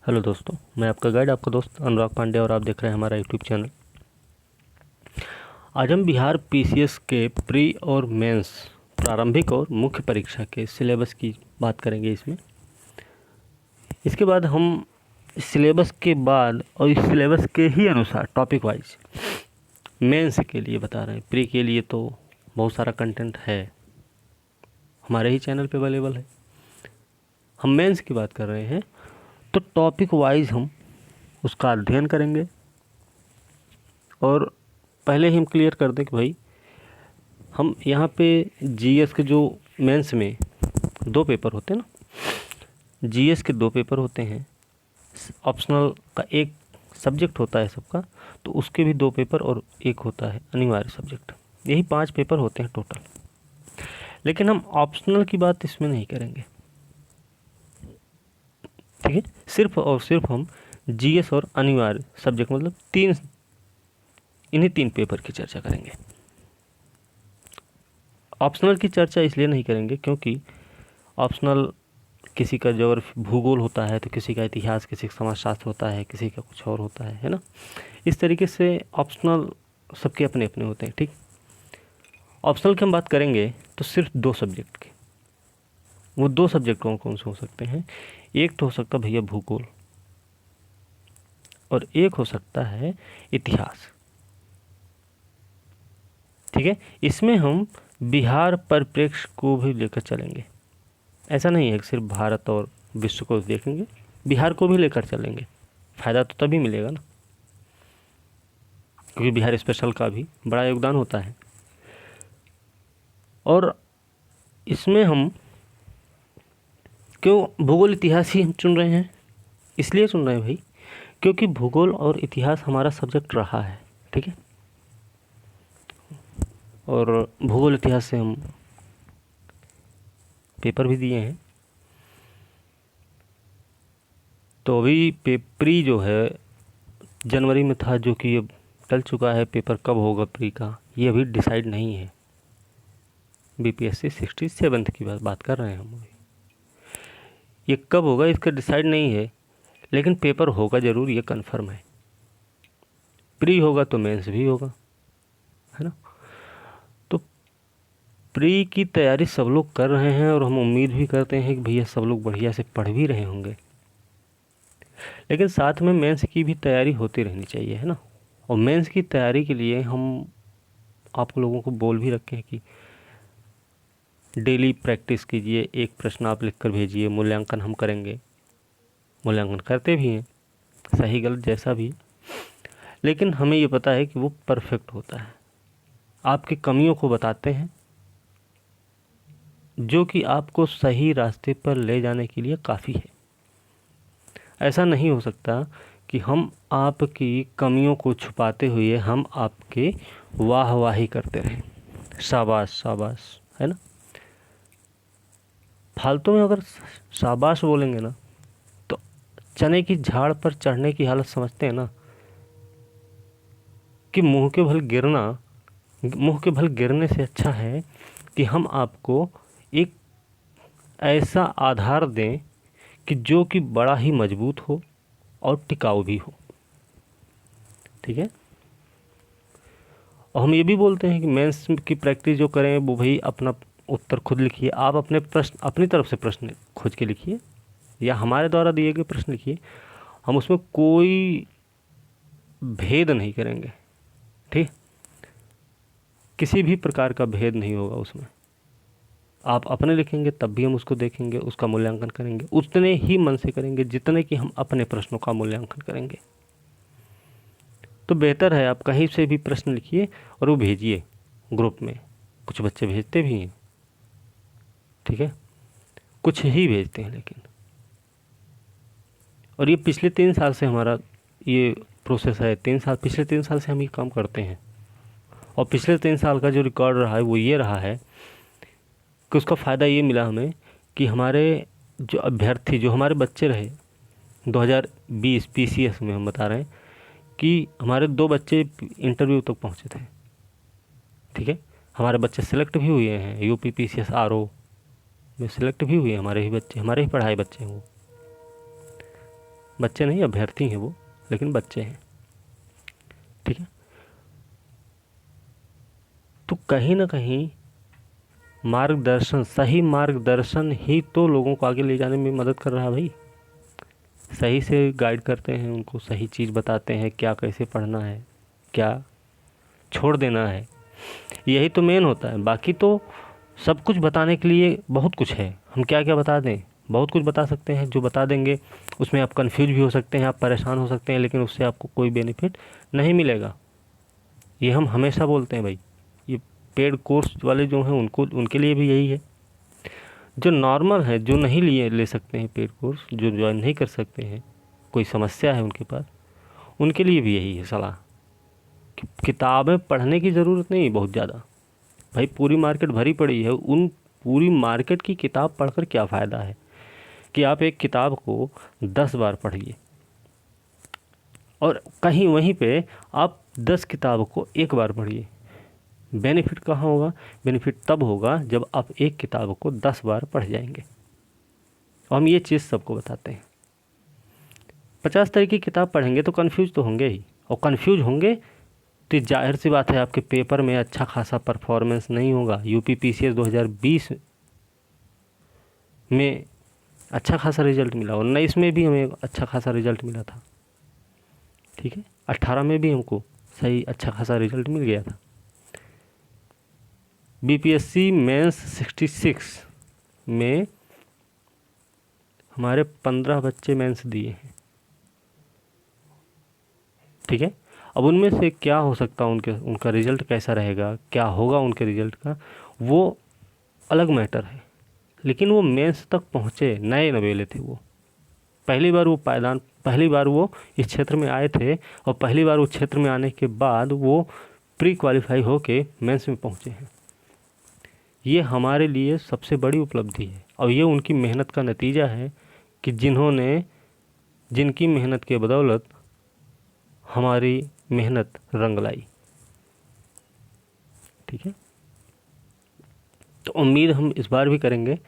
Hello दोस्तों, मैं आपका गाइड, आपका दोस्त अनुराग पांडे और आप देख रहे हैं हमारा यूट्यूब चैनल। आज हम बिहार पीसीएस के प्री और मेंस प्रारंभिक और मुख्य परीक्षा के सिलेबस की बात करेंगे। इसके बाद हम सिलेबस के बाद और इस सिलेबस के ही अनुसार टॉपिक वाइज मेंस के लिए बता रहे हैं। प्री के लिए तो बहुत सारा कंटेंट है, हमारे ही चैनल पे अवेलेबल है। हम मेंस की बात कर रहे हैं तो टॉपिक वाइज हम उसका अध्ययन करेंगे। और पहले ही हम क्लियर कर दें कि भाई हम यहाँ पे जीएस के जो मेंस में 2 पेपर होते हैं ना, जीएस के 2 पेपर होते हैं, ऑप्शनल का एक सब्जेक्ट होता है सबका, तो उसके भी 2 पेपर और एक होता है अनिवार्य सब्जेक्ट। यही 5 पेपर होते हैं टोटल। लेकिन हम ऑप्शनल की बात इसमें नहीं करेंगे, ठीक है। सिर्फ और सिर्फ हम जीएस और अनिवार्य सब्जेक्ट मतलब इन्हीं 3 पेपर की चर्चा करेंगे। ऑप्शनल की चर्चा इसलिए नहीं करेंगे क्योंकि ऑप्शनल किसी का ज्योग्राफी भूगोल होता है, तो किसी का इतिहास, किसी का समाजशास्त्र होता है, किसी का कुछ और होता है ना। इस तरीके से ऑप्शनल सबके अपने अपने होते हैं, ठीक। ऑप्शनल की हम बात करेंगे तो सिर्फ 2 सब्जेक्ट के। वो 2 सब्जेक्ट कौन कौन से हो सकते हैं? एक तो हो सकता है भैया भूगोल, और एक हो सकता है इतिहास, ठीक है। इसमें हम बिहार परिप्रेक्ष्य को भी लेकर चलेंगे। ऐसा नहीं है कि सिर्फ भारत और विश्व को देखेंगे, बिहार को भी लेकर चलेंगे। फ़ायदा तो तभी मिलेगा ना, क्योंकि बिहार स्पेशल का भी बड़ा योगदान होता है। और इसमें हम क्यों भूगोल इतिहास ही हम चुन रहे हैं? इसलिए चुन रहे हैं भाई क्योंकि भूगोल और इतिहास हमारा सब्जेक्ट रहा है, ठीक है। और भूगोल इतिहास से हम पेपर भी दिए हैं। तो अभी प्री जो है जनवरी में था, जो कि अब टल चुका है। पेपर कब होगा प्री का ये अभी डिसाइड नहीं है। बीपीएससी 67th की बात कर रहे हैं हम अभी। ये कब होगा इसका डिसाइड नहीं है, लेकिन पेपर होगा ज़रूर, ये कंफर्म है। प्री होगा तो मेंस भी होगा, है ना। तो प्री की तैयारी सब लोग कर रहे हैं और हम उम्मीद भी करते हैं कि भैया सब लोग बढ़िया से पढ़ भी रहे होंगे। लेकिन साथ में मेंस की भी तैयारी होती रहनी चाहिए, है ना। और मेंस की तैयारी के लिए हम आप लोगों को बोल भी रखे हैं कि डेली प्रैक्टिस कीजिए। एक प्रश्न आप लिख कर भेजिए, मूल्यांकन हम करेंगे। मूल्यांकन करते भी हैं, सही गलत जैसा भी, लेकिन हमें ये पता है कि वो परफेक्ट होता है। आपकी कमियों को बताते हैं, जो कि आपको सही रास्ते पर ले जाने के लिए काफ़ी है। ऐसा नहीं हो सकता कि हम आपकी कमियों को छुपाते हुए हम आपके वाहवाही करते रहें, शाबाश शाबाश, है ना। फालतू में अगर शाबाश बोलेंगे ना तो चने की झाड़ पर चढ़ने की हालत समझते हैं ना, कि मुंह के बल गिरने से अच्छा है कि हम आपको एक ऐसा आधार दें कि जो कि बड़ा ही मजबूत हो और टिकाऊ भी हो, ठीक है। और हम ये भी बोलते हैं कि मेंस की प्रैक्टिस जो करें वो भाई अपना उत्तर खुद लिखिए। आप अपने प्रश्न अपनी तरफ से प्रश्न खोज के लिखिए या हमारे द्वारा दिए गए प्रश्न लिखिए। हम उसमें कोई भेद नहीं करेंगे, ठीक। किसी भी प्रकार का भेद नहीं होगा उसमें। आप अपने लिखेंगे तब भी हम उसको देखेंगे, उसका मूल्यांकन करेंगे, उतने ही मन से करेंगे जितने कि हम अपने प्रश्नों का मूल्यांकन करेंगे। तो बेहतर है आप कहीं से भी प्रश्न लिखिए और वो भेजिए ग्रुप में। कुछ बच्चे भेजते भी हैं, ठीक है, कुछ ही भेजते हैं लेकिन। और ये पिछले 3 साल से हमारा ये प्रोसेस है। पिछले 3 साल से हम ये काम करते हैं। और पिछले 3 साल का जो रिकॉर्ड रहा है वो ये रहा है कि उसका फ़ायदा ये मिला हमें कि हमारे जो अभ्यर्थी, जो हमारे बच्चे रहे 2020 पीसीएस में, हम बता रहे हैं कि हमारे 2 बच्चे इंटरव्यू तक पहुँचे थे, ठीक है। हमारे बच्चे सेलेक्ट भी हुए हैं, यूपी पीसीएस आरओ में सेलेक्ट भी हुए हैं हमारे ही बच्चे, हमारे ही पढ़ाए बच्चे हैं वो। बच्चे नहीं, अभ्यर्थी हैं वो, लेकिन बच्चे हैं, ठीक है। तो कहीं ना कहीं मार्गदर्शन, सही मार्गदर्शन ही तो लोगों को आगे ले जाने में मदद कर रहा है भाई। सही से गाइड करते हैं उनको, सही चीज़ बताते हैं, क्या कैसे पढ़ना है, क्या छोड़ देना है, यही तो मेन होता है। बाकी तो सब कुछ बताने के लिए बहुत कुछ है, हम क्या क्या बता दें, बहुत कुछ बता सकते हैं। जो बता देंगे उसमें आप कंफ्यूज भी हो सकते हैं, आप परेशान हो सकते हैं, लेकिन उससे आपको कोई बेनिफिट नहीं मिलेगा। ये हम हमेशा बोलते हैं भाई। ये पेड कोर्स वाले जो हैं उनको, उनके लिए भी यही है। जो नॉर्मल है, जो नहीं ले सकते हैं पेड कोर्स, जो ज्वाइन नहीं कर सकते हैं, कोई समस्या है उनके पास, उनके लिए भी यही है सलाह कि किताबें पढ़ने की ज़रूरत नहीं बहुत ज़्यादा भाई। पूरी मार्केट भरी पड़ी है, उन पूरी मार्केट की किताब पढ़कर क्या फ़ायदा है कि आप एक किताब को 10 बार पढ़िए और कहीं वहीं पे आप 10 किताब को एक बार पढ़िए। बेनिफिट कहाँ होगा? बेनिफिट तब होगा जब आप एक किताब को 10 बार पढ़ जाएंगे। और हम ये चीज़ सबको बताते हैं। 50 तरह की किताब पढ़ेंगे तो कन्फ्यूज तो होंगे ही, और कन्फ्यूज होंगे तो जाहिर सी बात है आपके पेपर में अच्छा खासा परफॉर्मेंस नहीं होगा। यूपी पीसीएस 2020 में अच्छा खासा रिजल्ट मिला, 19 में भी हमें अच्छा खासा रिजल्ट मिला था, ठीक है। 18 में भी हमको सही अच्छा खासा रिजल्ट मिल गया था। बीपीएससी मेंस 66 में हमारे 15 बच्चे मेंस दिए हैं, ठीक है। अब उनमें से क्या हो सकता है, उनका रिज़ल्ट कैसा रहेगा, क्या होगा उनके रिज़ल्ट का, वो अलग मैटर है। लेकिन वो मेंस तक पहुँचे, नए नवेले थे वो, पहली बार वो इस क्षेत्र में आए थे, और पहली बार उस क्षेत्र में आने के बाद वो प्री क्वालिफाई होके मेंस में पहुँचे हैं। ये हमारे लिए सबसे बड़ी उपलब्धि है, और ये उनकी मेहनत का नतीजा है कि जिनकी मेहनत के बदौलत हमारी मेहनत रंग लाई, ठीक है। तो उम्मीद हम इस बार भी करेंगे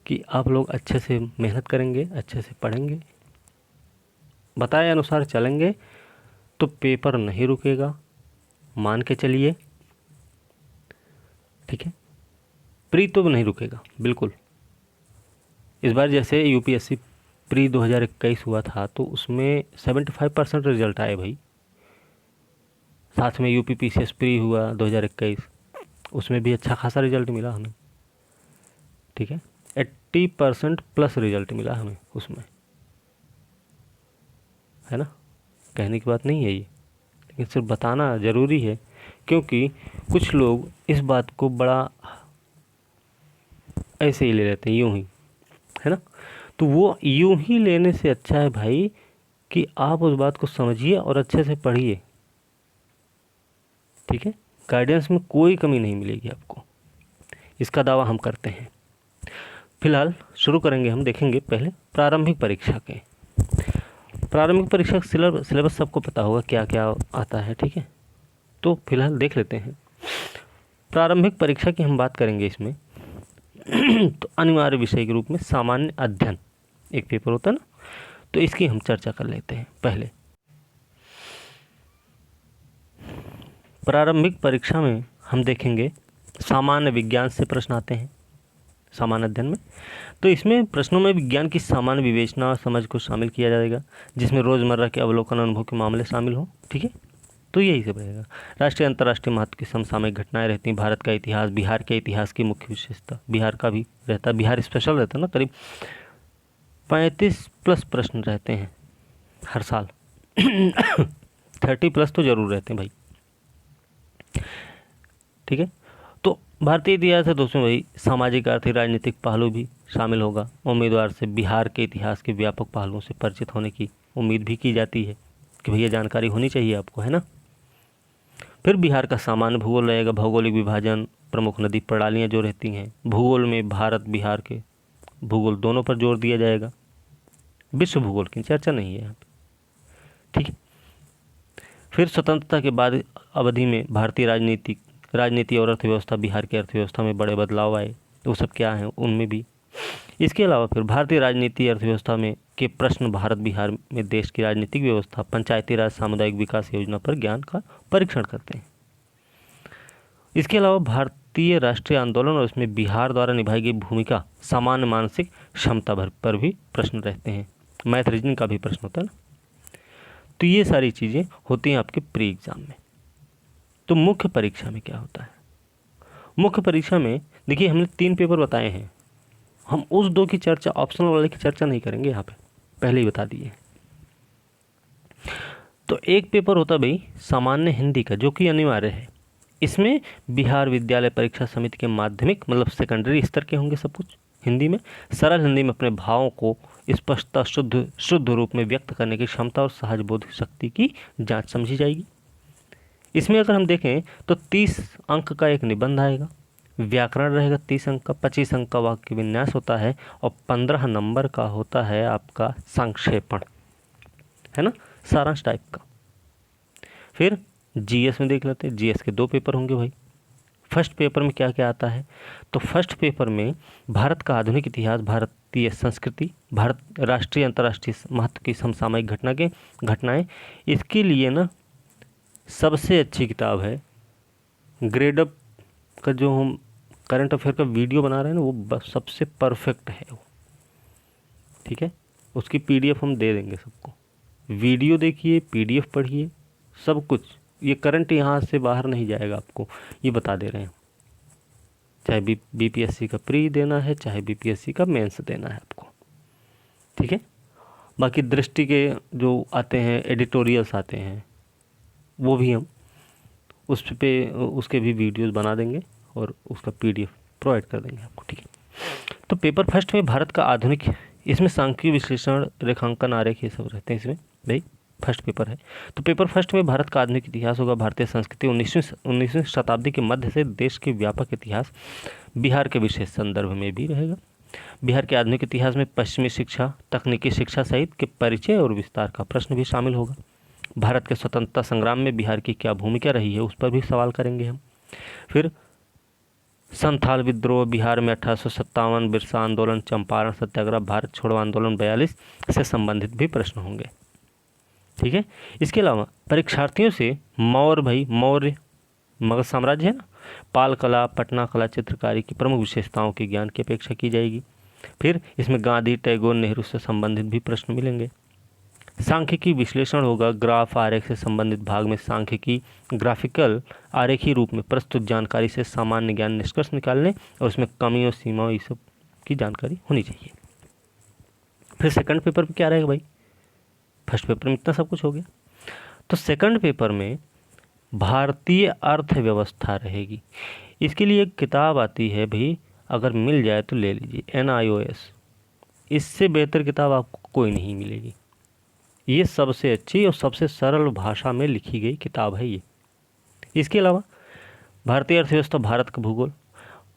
कि आप लोग अच्छे से मेहनत करेंगे, अच्छे से पढ़ेंगे, बताए अनुसार चलेंगे तो पेपर नहीं रुकेगा, मान के चलिए, ठीक है। प्री तो नहीं रुकेगा बिल्कुल। इस बार जैसे यूपीएससी प्री 2021 हुआ था तो उसमें 75% रिजल्ट आए भाई। साथ में यूपी पीसीएस प्री हुआ 2021, उसमें भी अच्छा खासा रिजल्ट मिला हमें, ठीक है। 80% प्लस रिजल्ट मिला हमें उसमें, है ना। कहने की बात नहीं है ये, लेकिन सिर्फ बताना ज़रूरी है, क्योंकि कुछ लोग इस बात को बड़ा ऐसे ही ले लेते हैं, यूं ही, है ना। तो वो यूं ही लेने से अच्छा है भाई कि आप उस बात को समझिए और अच्छे से पढ़िए, ठीक है। गाइडेंस में कोई कमी नहीं मिलेगी आपको, इसका दावा हम करते हैं। फिलहाल शुरू करेंगे, हम देखेंगे पहले प्रारंभिक परीक्षा के। प्रारंभिक परीक्षा का सिलेबस सबको पता होगा क्या क्या आता है, ठीक है। तो फिलहाल देख लेते हैं प्रारंभिक परीक्षा की हम बात करेंगे इसमें। तो अनिवार्य विषय के रूप में सामान्य अध्ययन एक पेपर होता है ना, तो इसकी हम चर्चा कर लेते हैं। पहले प्रारंभिक परीक्षा में हम देखेंगे सामान्य विज्ञान से प्रश्न आते हैं सामान्य अध्ययन में। तो इसमें प्रश्नों में विज्ञान की सामान्य विवेचना और समझ को शामिल किया जाएगा, जिसमें रोज़मर्रा के अवलोकन अनुभव के मामले शामिल हों, ठीक है। तो यही सब रहेगा। राष्ट्रीय अंतर्राष्ट्रीय महत्व की समसामयिक घटनाएं रहती हैं, भारत का इतिहास, बिहार के इतिहास की मुख्य विशेषता, बिहार का भी रहता है, बिहार स्पेशल रहता है ना। करीब 35+ प्रश्न रहते हैं हर साल। 30+ तो ज़रूर रहते हैं भाई, ठीक है। तो भारतीय इतिहास है दोस्तों भाई, सामाजिक आर्थिक राजनीतिक पहलू भी शामिल होगा। उम्मीदवार से बिहार के इतिहास के व्यापक पहलुओं से परिचित होने की उम्मीद भी की जाती है कि भैया जानकारी होनी चाहिए आपको, है ना। फिर बिहार का सामान्य भूगोल रहेगा, भौगोलिक विभाजन, प्रमुख नदी प्रणालियाँ जो रहती हैं, भूगोल में भारत बिहार के भूगोल दोनों पर जोर दिया जाएगा। विश्व भूगोल की चर्चा नहीं है यहाँ पे, ठीक है। फिर स्वतंत्रता के बाद अवधि में भारतीय राजनीति और अर्थव्यवस्था, बिहार की अर्थव्यवस्था में बड़े बदलाव आए, तो वो सब क्या हैं उनमें भी इसके अलावा फिर भारतीय राजनीति अर्थव्यवस्था में के प्रश्न, भारत बिहार में देश की राजनीतिक व्यवस्था, पंचायती राज, सामुदायिक विकास योजना पर ज्ञान का परीक्षण करते हैं। इसके अलावा भारतीय राष्ट्रीय आंदोलन और उसमें बिहार द्वारा निभाई गई भूमिका, सामान्य मानसिक क्षमता भर पर भी प्रश्न रहते हैं। मैथ रीजनिंग का भी प्रश्न होता है ना। तो ये सारी चीज़ें होती हैं आपके प्री एग्जाम में। तो मुख्य परीक्षा में क्या होता है? मुख्य परीक्षा में देखिए हमने 3 पेपर बताए हैं, हम उस 2 की चर्चा, ऑप्शनल वाले की चर्चा नहीं करेंगे यहाँ पे, पहले ही बता दिए। तो एक पेपर होता भाई सामान्य हिंदी का, जो कि अनिवार्य है। इसमें बिहार विद्यालय परीक्षा समिति के माध्यमिक मतलब सेकेंडरी स्तर के होंगे सब कुछ हिंदी में, सरल हिंदी में अपने भावों को स्पष्टता, शुद्ध रूप में व्यक्त करने की क्षमता और सहज बोध शक्ति की जांच समझी जाएगी। इसमें अगर हम देखें तो 30 अंक का एक निबंध आएगा, व्याकरण रहेगा 30 अंक का, 25 अंक का वाक्य विन्यास होता है और 15 नंबर का होता है आपका संक्षेपण, है ना, सारांश टाइप का। फिर जीएस में देख लेते हैं। जीएस के 2 पेपर होंगे भाई। फर्स्ट पेपर में क्या क्या आता है? तो फर्स्ट पेपर में भारत का आधुनिक इतिहास, भारतीय संस्कृति, भारत राष्ट्रीय अंतर्राष्ट्रीय महत्व की समसामयिक घटनाएं। इसके लिए ना सबसे अच्छी किताब है ग्रेड अप का, जो हम करंट अफेयर का वीडियो बना रहे हैं ना, वो सबसे परफेक्ट है वो, ठीक है। उसकी पीडीएफ हम दे देंगे सबको, वीडियो देखिए, पीडीएफ पढ़िए, सब कुछ। ये करंट यहाँ से बाहर नहीं जाएगा आपको, ये बता दे रहे हैं। चाहे बीपीएससी का प्री देना है, चाहे बीपीएससी का मेंस देना है आपको, ठीक है। बाकी दृष्टि के जो आते हैं, एडिटोरियल्स आते हैं, वो भी हम उसके भी वीडियोस बना देंगे और उसका पीडीएफ प्रोवाइड कर देंगे आपको, ठीक है। तो पेपर फर्स्ट में भारत का आधुनिक, इसमें सांख्यिक विश्लेषण, रेखांकन, आरेख, ये सब रहते हैं इसमें भाई, फर्स्ट पेपर है। तो पेपर फर्स्ट में भारत का आधुनिक इतिहास होगा, भारतीय संस्कृति, 19वीं शताब्दी के मध्य से देश के व्यापक इतिहास, बिहार के विशेष संदर्भ में भी रहेगा। बिहार के आधुनिक इतिहास में पश्चिमी शिक्षा, तकनीकी शिक्षा सहित के परिचय और विस्तार का प्रश्न भी शामिल होगा। भारत के स्वतंत्रता संग्राम में बिहार की क्या भूमिका रही है, उस पर भी सवाल करेंगे हम। फिर संथाल विद्रोह बिहार में 1857, बिरसा आंदोलन, चंपारण सत्याग्रह, भारत छोड़ो आंदोलन 42 से संबंधित भी प्रश्न होंगे, ठीक है। इसके अलावा परीक्षार्थियों से मौर्य मगध साम्राज्य है ना, पाल कला, पटना कला, चित्रकारी की प्रमुख विशेषताओं के ज्ञान की अपेक्षा की जाएगी। फिर इसमें गांधी, टैगोर, नेहरू से संबंधित भी प्रश्न मिलेंगे। सांख्यिकी विश्लेषण होगा, ग्राफ आरेख से संबंधित भाग में सांख्यिकी ग्राफिकल आरेखी रूप में प्रस्तुत जानकारी से सामान्य ज्ञान निष्कर्ष निकालने और उसमें कमियों, सीमाओं, ये सब की जानकारी होनी चाहिए। फिर सेकंड पेपर में क्या रहेगा भाई? फर्स्ट पेपर में इतना सब कुछ हो गया। तो सेकंड पेपर में भारतीय अर्थव्यवस्था रहेगी। इसके लिए एक किताब आती है भाई, अगर मिल जाए तो ले लीजिए, NIOS। इससे बेहतर किताब आपको कोई नहीं मिलेगी। ये सबसे अच्छी और सबसे सरल भाषा में लिखी गई किताब है ये। इसके अलावा भारतीय अर्थव्यवस्था, भारत का भूगोल,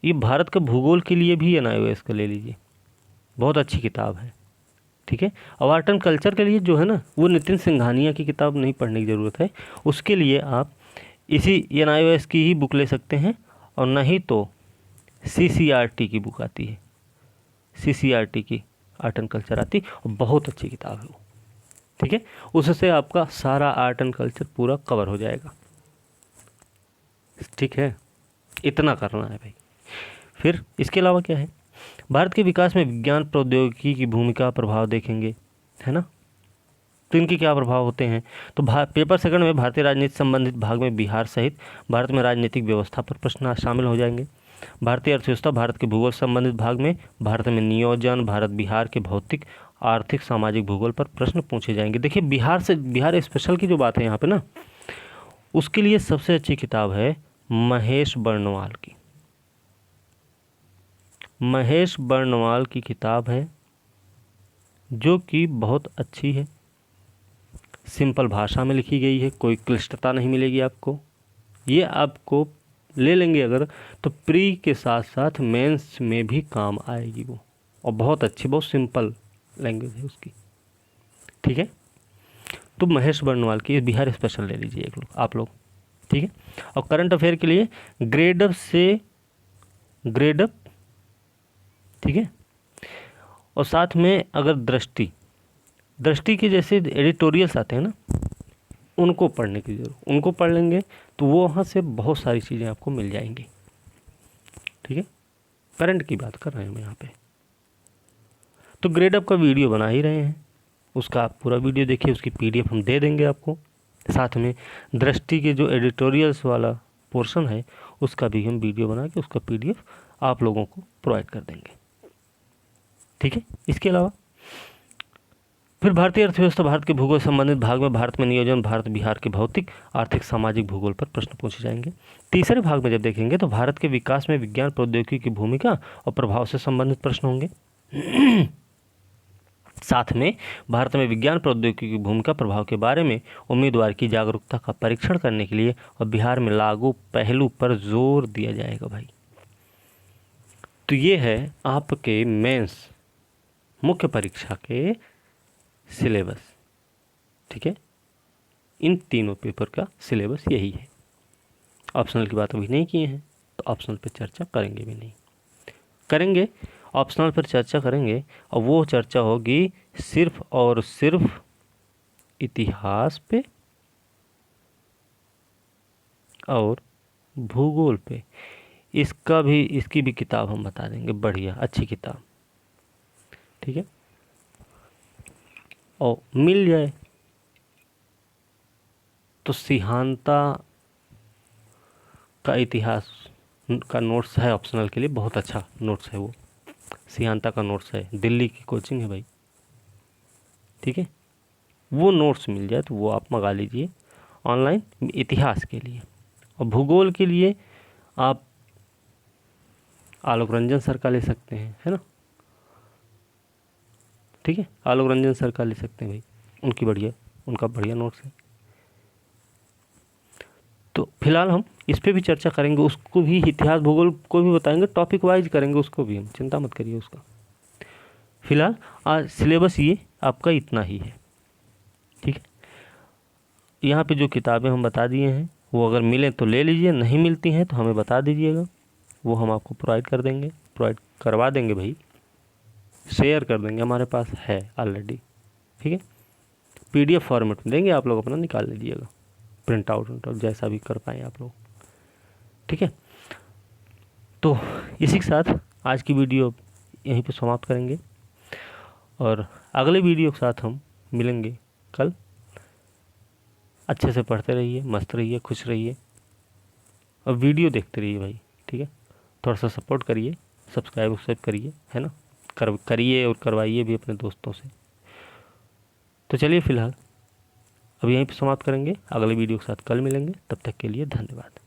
ये भारत का भूगोल के लिए भी NIOS का ले लीजिए, बहुत अच्छी किताब है, ठीक है। और आर्ट एंड कल्चर के लिए जो है ना, वो नितिन सिंघानिया की किताब नहीं पढ़ने की ज़रूरत है, उसके लिए आप इसी NIOS की ही बुक ले सकते हैं, और नहीं तो CCRT की बुक आती है, CCRT की आर्ट एंड कल्चर आती, और बहुत अच्छी किताब है वो, ठीक है। उससे आपका सारा आर्ट एंड कल्चर पूरा कवर हो जाएगा, ठीक है। इतना करना है भाई। फिर इसके अलावा क्या है? भारत के विकास में विज्ञान प्रौद्योगिकी की भूमिका, प्रभाव देखेंगे, है ना। तो इनके क्या प्रभाव होते हैं? तो पेपर सेकंड में भारतीय राजनीति संबंधित भाग में बिहार सहित भारत में राजनीतिक व्यवस्था पर प्रश्न शामिल हो जाएंगे। भारतीय अर्थव्यवस्था, भारत के भूगोल संबंधित भाग में भारत में नियोजन, भारत बिहार के भौतिक, आर्थिक, सामाजिक भूगोल पर प्रश्न पूछे जाएंगे। देखिए बिहार स्पेशल की जो बात है यहाँ पे ना, उसके लिए सबसे अच्छी किताब है महेश बर्णवाल की। महेश बर्णवाल की किताब है जो कि बहुत अच्छी है, सिंपल भाषा में लिखी गई है, कोई क्लिष्टता नहीं मिलेगी आपको। ये आपको ले लेंगे अगर, तो प्री के साथ साथ मेंस में भी काम आएगी वो, और बहुत अच्छी, बहुत सिंपल लैंग्वेज है उसकी, ठीक है। तो महेश बर्णवाल की बिहार स्पेशल ले लीजिए आप लोग, ठीक है। और करंट अफेयर के लिए ग्रेड अप से ग्रेड अप, ठीक है। और साथ में अगर दृष्टि के जैसे एडिटोरियल्स आते हैं ना, उनको पढ़ने की जरूरत, उनको पढ़ लेंगे तो वो वहाँ से बहुत सारी चीज़ें आपको मिल जाएंगी। ठीक है, करंट की बात कर रहे हैं हम यहाँ पे। तो ग्रेड अप का वीडियो बना ही रहे हैं, उसका आप पूरा वीडियो देखिए, उसकी PDF हम दे देंगे आपको। साथ में दृष्टि के जो एडिटोरियल्स वाला पोर्शन है उसका भी हम वीडियो बना के उसका PDF आप लोगों को प्रोवाइड कर देंगे। ठीक है, इसके अलावा फिर भारतीय अर्थव्यवस्था, भारत के भूगोल संबंधित भाग में भारत में नियोजन, भारत बिहार के भौतिक आर्थिक सामाजिक भूगोल पर प्रश्न पूछे जाएंगे। तीसरे भाग में जब देखेंगे तो भारत के विकास में विज्ञान प्रौद्योगिकी की भूमिका और प्रभाव से संबंधित प्रश्न होंगे। साथ में भारत में विज्ञान प्रौद्योगिकी की भूमिका प्रभाव के बारे में उम्मीदवार की जागरूकता का परीक्षण करने के लिए और बिहार में लागू पहलू पर जोर दिया जाएगा भाई। तो ये है आपके मेंस मुख्य परीक्षा के सिलेबस। ठीक है, इन तीनों पेपर का सिलेबस यही है। ऑप्शनल की बात अभी नहीं किए हैं तो ऑप्शनल पर चर्चा करेंगे भी नहीं, करेंगे ऑप्शनल पर चर्चा करेंगे, और वो चर्चा होगी सिर्फ और सिर्फ इतिहास पे और भूगोल पे। इसकी भी किताब हम बता देंगे, बढ़िया अच्छी किताब। ठीक है, और मिल जाए तो सिहांता का इतिहास का नोट्स है ऑप्शनल के लिए, बहुत अच्छा नोट्स है वो, सिहांता का नोट्स है, दिल्ली की कोचिंग है भाई। ठीक है, वो नोट्स मिल जाए तो वो आप मंगा लीजिए ऑनलाइन इतिहास के लिए। और भूगोल के लिए आप आलोक रंजन सर का ले सकते हैं, है ना। ठीक है, आलोक रंजन सर का ले सकते हैं भाई, उनका बढ़िया नोट्स है। तो फिलहाल हम इस पे भी चर्चा करेंगे, उसको भी इतिहास भूगोल को भी बताएंगे, टॉपिक वाइज करेंगे उसको भी हम, चिंता मत करिए उसका। फिलहाल आज सिलेबस ये आपका इतना ही है। ठीक है, यहाँ पे जो किताबें हम बता दिए हैं वो अगर मिले तो ले लीजिए, नहीं मिलती हैं तो हमें बता दीजिएगा, वो हम आपको प्रोवाइड कर देंगे, प्रोवाइड करवा देंगे भाई, शेयर कर देंगे, हमारे पास है ऑलरेडी। ठीक है, PDF फॉर्मेट में देंगे, आप लोग अपना निकाल लीजिएगा, प्रिंट आउट जैसा भी कर पाएँ आप लोग। ठीक है, तो इसी के साथ आज की वीडियो यहीं पे समाप्त करेंगे और अगले वीडियो के साथ हम मिलेंगे कल। अच्छे से पढ़ते रहिए, मस्त रहिए, खुश रहिए और वीडियो देखते रहिए भाई। ठीक है, थोड़ा सा सपोर्ट करिए, सब्सक्राइब करिए, है ना, करिए और करवाइए भी अपने दोस्तों से। तो चलिए फिलहाल अब यहीं पे समाप्त करेंगे, अगले वीडियो के साथ कल मिलेंगे, तब तक के लिए धन्यवाद।